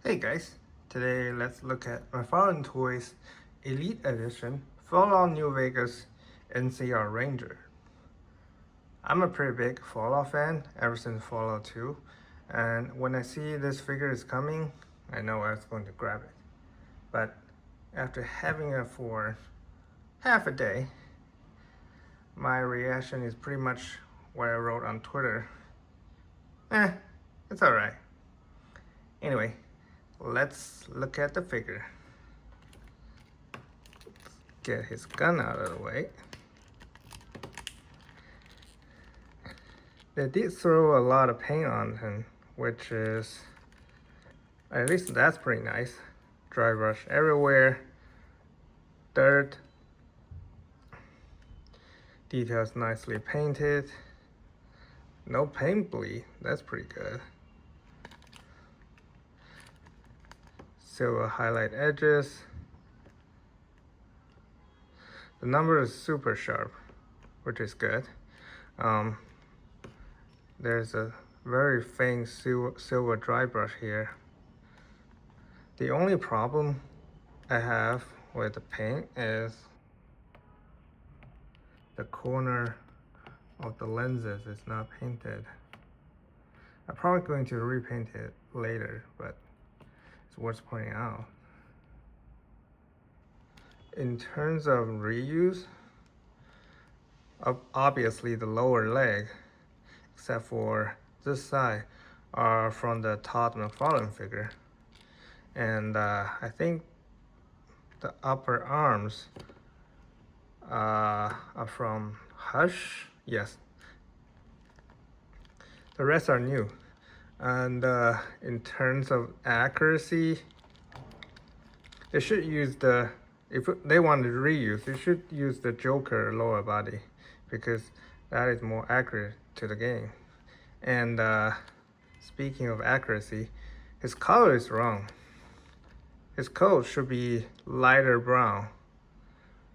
Hey guys, today let's look at McFarlane Toys Elite Edition Fallout New Vegas NCR Ranger. I'm a pretty big Fallout fan ever since Fallout 2, and when I see this figure is coming, I know I was going to grab it. But after having it for half a day, my reaction is pretty much what I wrote on Twitter. It's alright. Anyway, let's look at the figure. Get his gun out of the way. They did throw a lot of paint on him, which is, at least that's pretty nice. Dry brush everywhere, dirt, details nicely painted, no paint bleed, that's pretty good. Silver highlight edges. The number is super sharp, which is good. There's a very faint silver dry brush here. The only problem I have with the paint is the corner of the lenses is not painted. I'm probably going to repaint it later, but it's worth pointing out. In terms of reuse, obviously the lower leg, except for this side, are from the Todd McFarlane figure. And I think the upper arms are from Hush. Yes. The rest are new. And in terms of accuracy, they should use if they want to reuse, they should use the Joker lower body because that is more accurate to the game. And speaking of accuracy, his color is wrong. His coat should be lighter brown,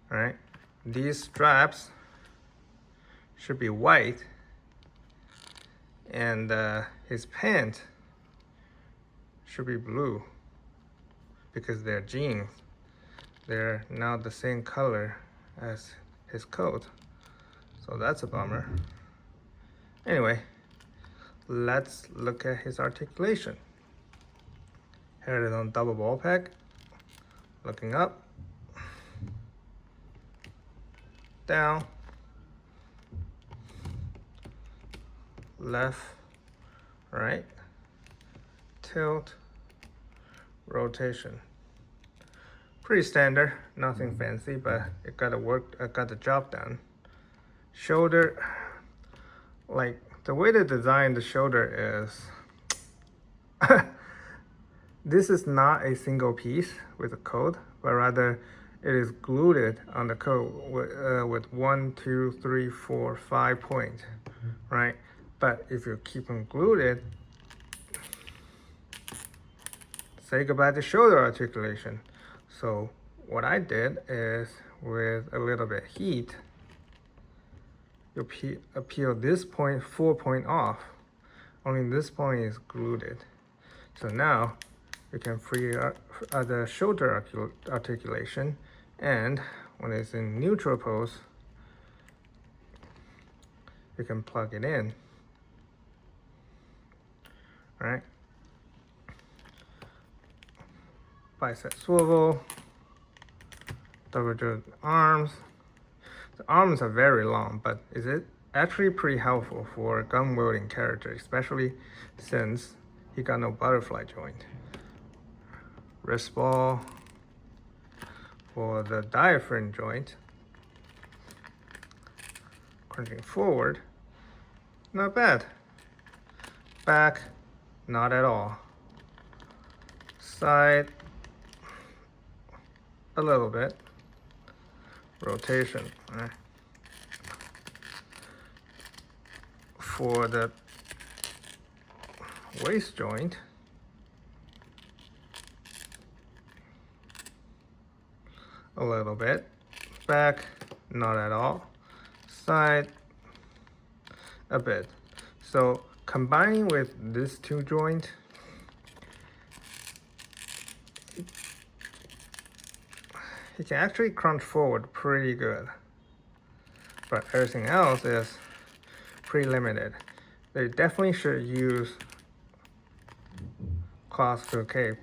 right? These straps should be white, and his pants should be blue because they're jeans. They're now the same color as his coat, so that's a bummer. Anyway, let's look at his articulation. Head is on double ball peg, looking up, down, left, right, tilt, rotation. Pretty standard, nothing fancy, but it got the job done. Shoulder, like the way they designed the shoulder is this is not a single piece with a coat, but rather it is glued on the coat with 1, 2, 3, 4, 5 points, right? But if you keep them glued, say goodbye to shoulder articulation. So what I did is, with a little bit of heat, you peel this point 4 point off. Only this point is glued. So now you can free the shoulder articulation, and when it's in neutral pose, you can plug it in, right? Bicep swivel, double joint arms. The arms are very long, but is it actually pretty helpful for a gun wielding character, especially since he got no butterfly joint. Wrist ball for the diaphragm joint. Crunching forward, not bad. Back, not at all. Side, a little bit. Rotation, right? For the waist joint, a little bit. Back, not at all. Side, a bit. So combining with this two joint, he can actually crunch forward pretty good. But everything else is pretty limited. They definitely should use cloth bouquet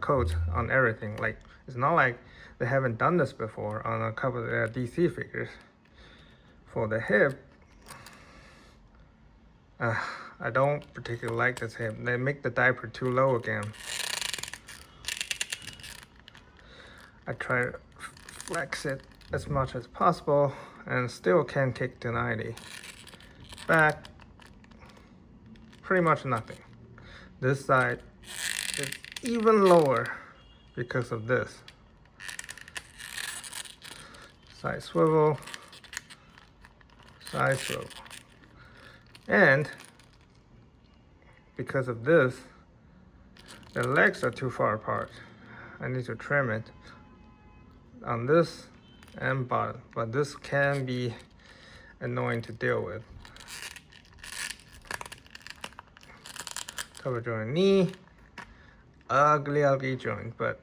coat on everything. Like, it's not like they haven't done this before on a couple of their DC figures. For the hip, I don't particularly like this hip. They make the diaper too low again. I try to flex it as much as possible and still can't kick to 90. Back, pretty much nothing. This side is even lower because of this. Side swivel, side swivel. And because of this, the legs are too far apart. I need to trim it on this and bottom, but this can be annoying to deal with. Cover joint knee, ugly joint, but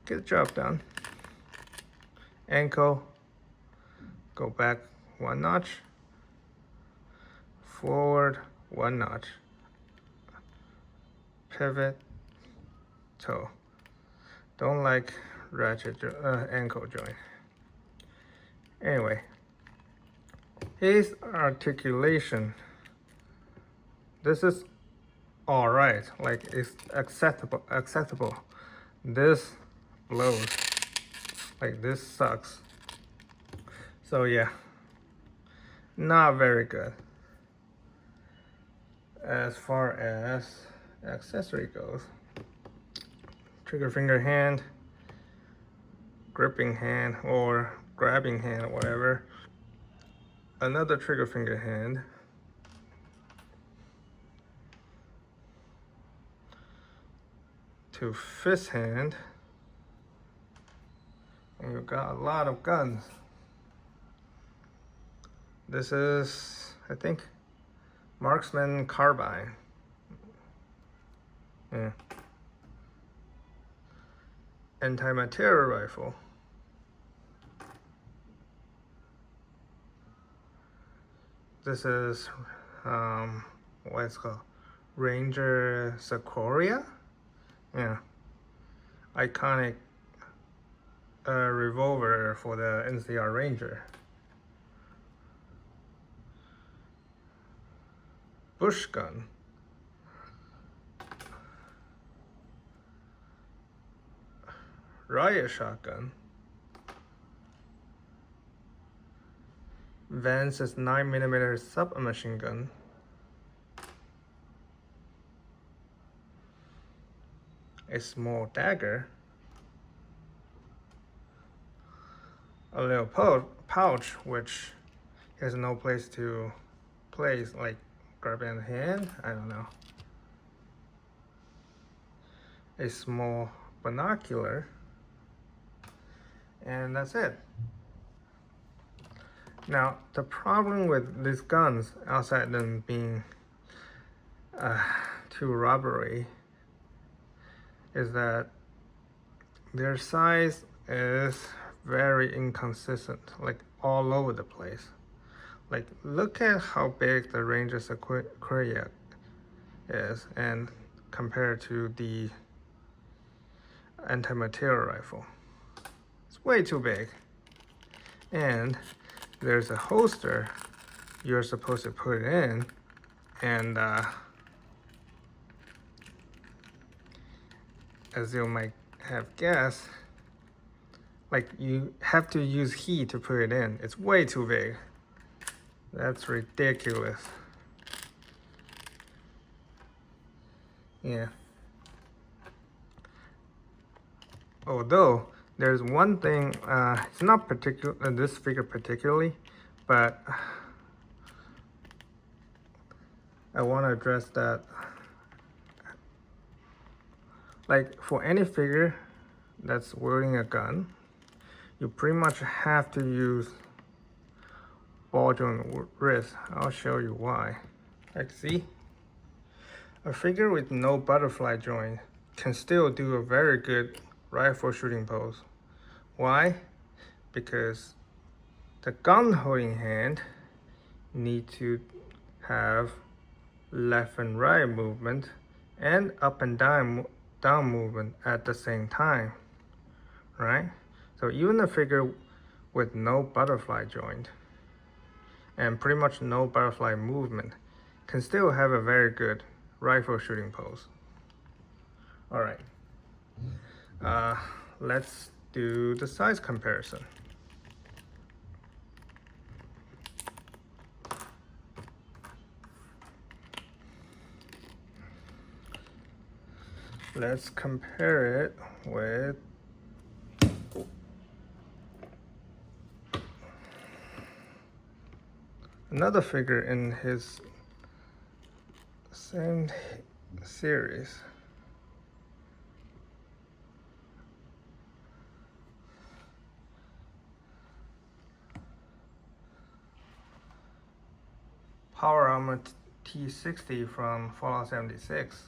get the job done. Ankle, go back 1 notch, forward 1 notch, pivot, toe. Don't like ratchet ankle joint. Anyway, his articulation, this is all right, like it's acceptable. This blows, like this sucks. So yeah, not very good. As far as accessory goes, trigger finger hand, gripping hand or grabbing hand or whatever, another trigger finger hand, to fist hand, and you've got a lot of guns. This is, I think, Marksman carbine. Yeah. Anti-material rifle. This is what it's called, Ranger Sequoia. Yeah, iconic revolver for the NCR Ranger. Bush gun. Riot shotgun. Vance's 9mm submachine gun. A small dagger. A little pouch, which has no place to place, like grab it in the hand, I don't know. A small binocular. And that's it. Now, the problem with these guns, outside them being too rubbery, is that their size is very inconsistent, like all over the place. Like, look at how big the Ranger Sequoia is and compared to the anti-material rifle. It's way too big. And there's a holster you're supposed to put it in, and as you might have guessed, like you have to use heat to put it in. It's way too big. That's ridiculous. Yeah. Although there's one thing, it's not particular this figure particularly, but I want to address that. Like, for any figure that's wielding a gun, you pretty much have to use ball joint wrist. I'll show you why. Like, see? A figure with no butterfly joint can still do a very good rifle shooting pose. Why? Because the gun holding hand need to have left and right movement and up and down movement at the same time, right? So even a figure with no butterfly joint and pretty much no butterfly movement can still have a very good rifle shooting pose. All right, let's do the size comparison. Let's compare it with another figure in his same series. Power Armor T60 from Fallout 76.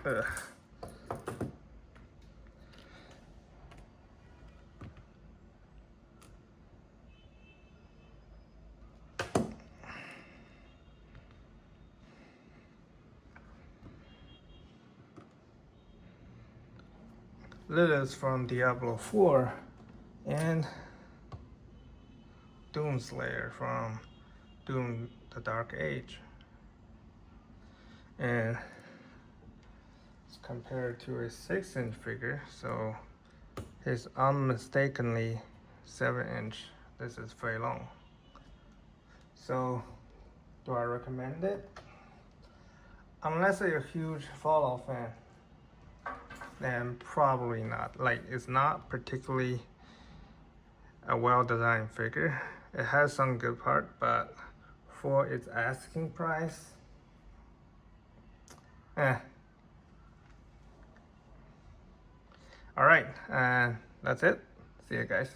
Ugh. Lilith from Diablo 4 and Doomslayer from Doom the Dark Age. And it's compared to a 6-inch figure, so he's unmistakably 7-inch. This is Fei Long. So, do I recommend it? Unless you're a huge Fallout fan, then probably not. Like, it's not particularly a well-designed figure. It has some good part, but for its asking price, All right, and that's it. See you guys.